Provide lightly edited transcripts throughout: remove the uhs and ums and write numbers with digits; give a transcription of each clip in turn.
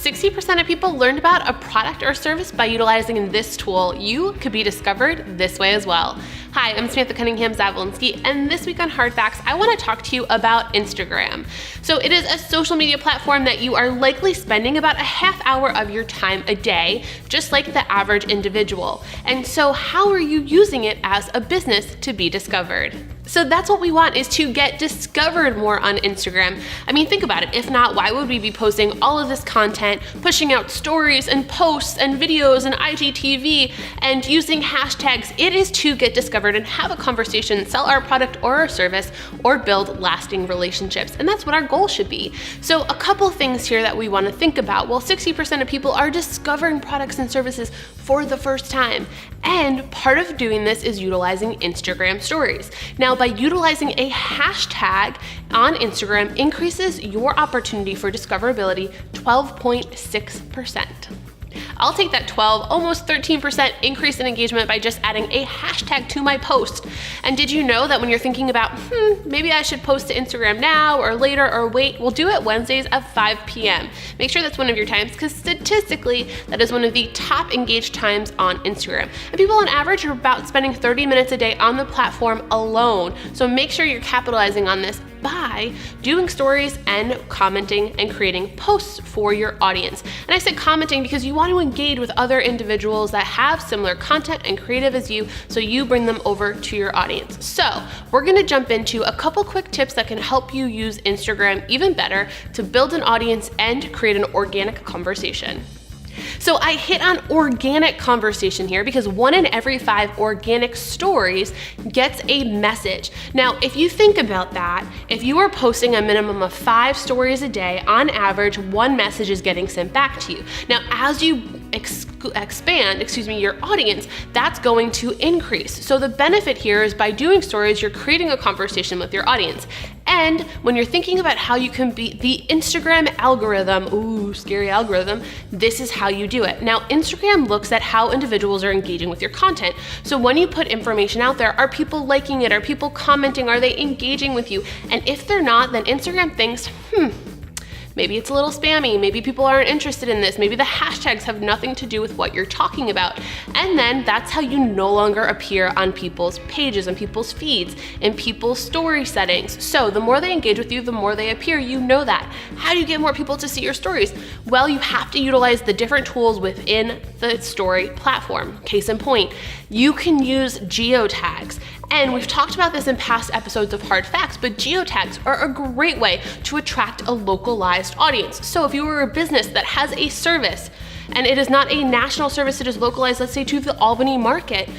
60% of people learned about a product or service by utilizing this tool. You could be discovered this way as well. Hi, I'm Samantha Cunningham-Zavolinsky, and this week on Hard Facts, I want to talk to you about Instagram. So it is a social media platform that you are likely spending about a half hour of your time a day, just like the average individual. And so how are you using it as a business to be discovered? So that's what we want, is to get discovered more on Instagram. I mean, think about it. If not, why would we be posting all of this content, pushing out stories and posts and videos and IGTV and using hashtags? It is to get discovered and have a conversation, sell our product or our service, or build lasting relationships. And that's what our goal should be. So a couple things here that we want to think about. Well, 60% of people are discovering products and services for the first time. And part of doing this is utilizing Instagram stories. Now, by utilizing a hashtag on Instagram increases your opportunity for discoverability 12.6%. I'll take that 12, almost 13% increase in engagement by just adding a hashtag to my post. And did you know that when you're thinking about, maybe I should post to Instagram now or later or wait, we'll do it Wednesdays at 5 p.m. Make sure that's one of your times, because statistically, that is one of the top engaged times on Instagram. And people on average are about spending 30 minutes a day on the platform alone. So make sure you're capitalizing on this by doing stories and commenting and creating posts for your audience. And I said commenting because you want to engage with other individuals that have similar content and creative as you, so you bring them over to your audience. So we're gonna jump into a couple quick tips that can help you use Instagram even better to build an audience and create an organic conversation. So I hit on organic conversation here because 1 in every 5 organic stories gets a message. Now, if you think about that, if you are posting a minimum of 5 stories a day, on average, 1 message is getting sent back to you. Now, as you expand your audience, that's going to increase. So the benefit here is by doing stories, you're creating a conversation with your audience. And when you're thinking about how you can beat the Instagram algorithm, ooh, scary algorithm, this is how you do it. Now, Instagram looks at how individuals are engaging with your content. So when you put information out there, are people liking it? Are people commenting? Are they engaging with you? And if they're not, then Instagram thinks, maybe it's a little spammy, maybe people aren't interested in this, maybe the hashtags have nothing to do with what you're talking about. And then that's how you no longer appear on people's pages, on people's feeds, in people's story settings. So the more they engage with you, the more they appear, you know that. How do you get more people to see your stories? Well, you have to utilize the different tools within the story platform. Case in point, you can use geotags. And we've talked about this in past episodes of Hard Facts, but geotags are a great way to attract a localized audience. So if you were a business that has a service and it is not a national service, it is localized, let's say to the Albany market,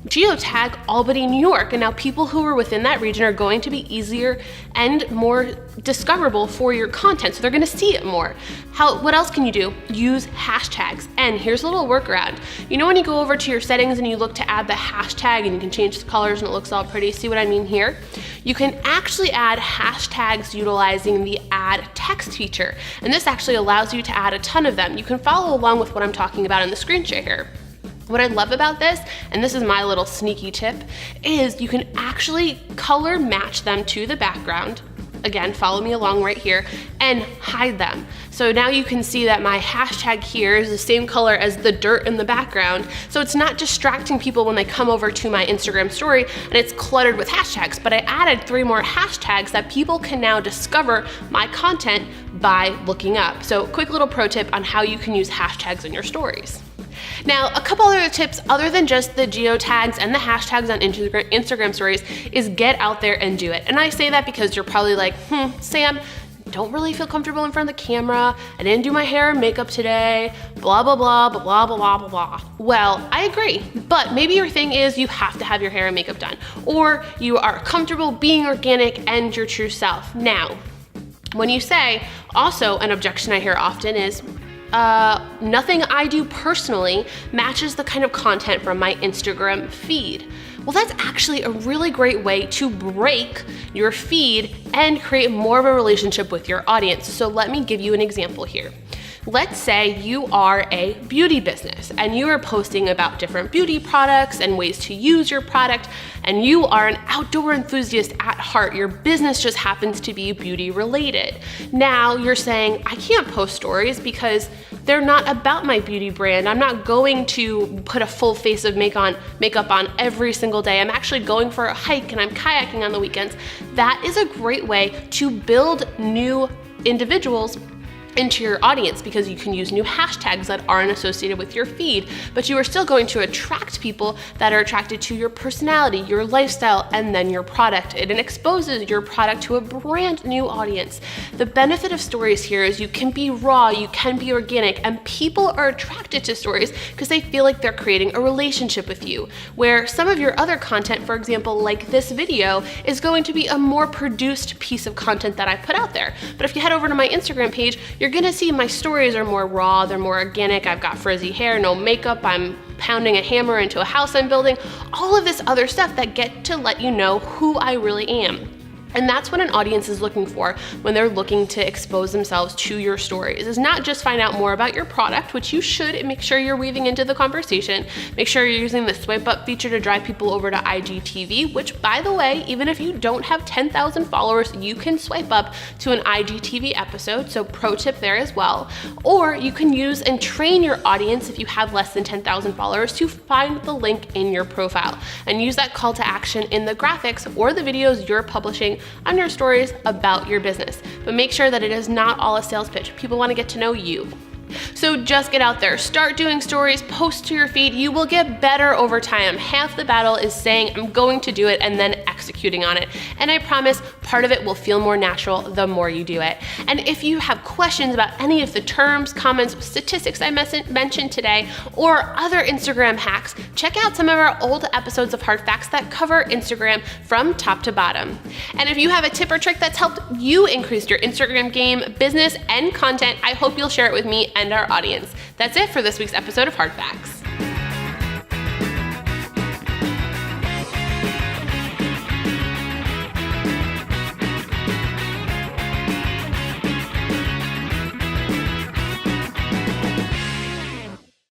geotag Albany, New York, and now people who are within that region are going to be easier and more discoverable for your content, so they're going to see it more. What else can you do? Use hashtags. And here's a little workaround. You know when you go over to your settings and you look to add the hashtag and you can change the colors and it looks all pretty? See what I mean here? You can actually add hashtags utilizing the add text feature, and this actually allows you to add a ton of them. You can follow along with what I'm talking about in the screen share here. What I love about this, and this is my little sneaky tip, is you can actually color match them to the background. Again, follow me along right here, and hide them. So now you can see that my hashtag here is the same color as the dirt in the background. So it's not distracting people when they come over to my Instagram story and it's cluttered with hashtags, but I added 3 more hashtags that people can now discover my content by looking up. So quick little pro tip on how you can use hashtags in your stories. Now, a couple other tips other than just the geotags and the hashtags on Instagram stories is get out there and do it. And I say that because you're probably like, Sam, don't really feel comfortable in front of the camera. I didn't do my hair and makeup today, blah, blah, blah, blah, blah, blah, blah, blah. Well, I agree, but maybe your thing is you have to have your hair and makeup done, or you are comfortable being organic and your true self. Now, when you say, also an objection I hear often is, nothing I do personally matches the kind of content from my Instagram feed. Well, that's actually a really great way to break your feed and create more of a relationship with your audience. So let me give you an example here. Let's say you are a beauty business and you are posting about different beauty products and ways to use your product, and you are an outdoor enthusiast at heart. Your business just happens to be beauty related. Now you're saying, I can't post stories because they're not about my beauty brand. I'm not going to put a full face of makeup on every single day. I'm actually going for a hike and I'm kayaking on the weekends. That is a great way to build new individuals into your audience, because you can use new hashtags that aren't associated with your feed, but you are still going to attract people that are attracted to your personality, your lifestyle, and then your product. It exposes your product to a brand new audience. The benefit of stories here is you can be raw, you can be organic, and people are attracted to stories because they feel like they're creating a relationship with you, where some of your other content, for example, like this video, is going to be a more produced piece of content that I put out there. But if you head over to my Instagram page, you're gonna see my stories are more raw, they're more organic. I've got frizzy hair, no makeup, I'm pounding a hammer into a house I'm building, all of this other stuff that get to let you know who I really am. And that's what an audience is looking for when they're looking to expose themselves to your stories, is not just find out more about your product, which you should, and make sure you're weaving into the conversation. Make sure you're using the swipe up feature to drive people over to IGTV, which, by the way, even if you don't have 10,000 followers, you can swipe up to an IGTV episode, so pro tip there as well. Or you can use and train your audience, if you have less than 10,000 followers, to find the link in your profile and use that call to action in the graphics or the videos you're publishing on your stories about your business. But make sure that it is not all a sales pitch. People want to get to know you. So just get out there, start doing stories, post to your feed. You will get better over time. Half the battle is saying, I'm going to do it, and then executing on it. And I promise part of it will feel more natural the more you do it. And if you have questions about any of the terms, comments, statistics I mentioned today, or other Instagram hacks, check out some of our old episodes of Hard Facts that cover Instagram from top to bottom. And if you have a tip or trick that's helped you increase your Instagram game, business, and content, I hope you'll share it with me and our audience. That's it for this week's episode of Hard Facts.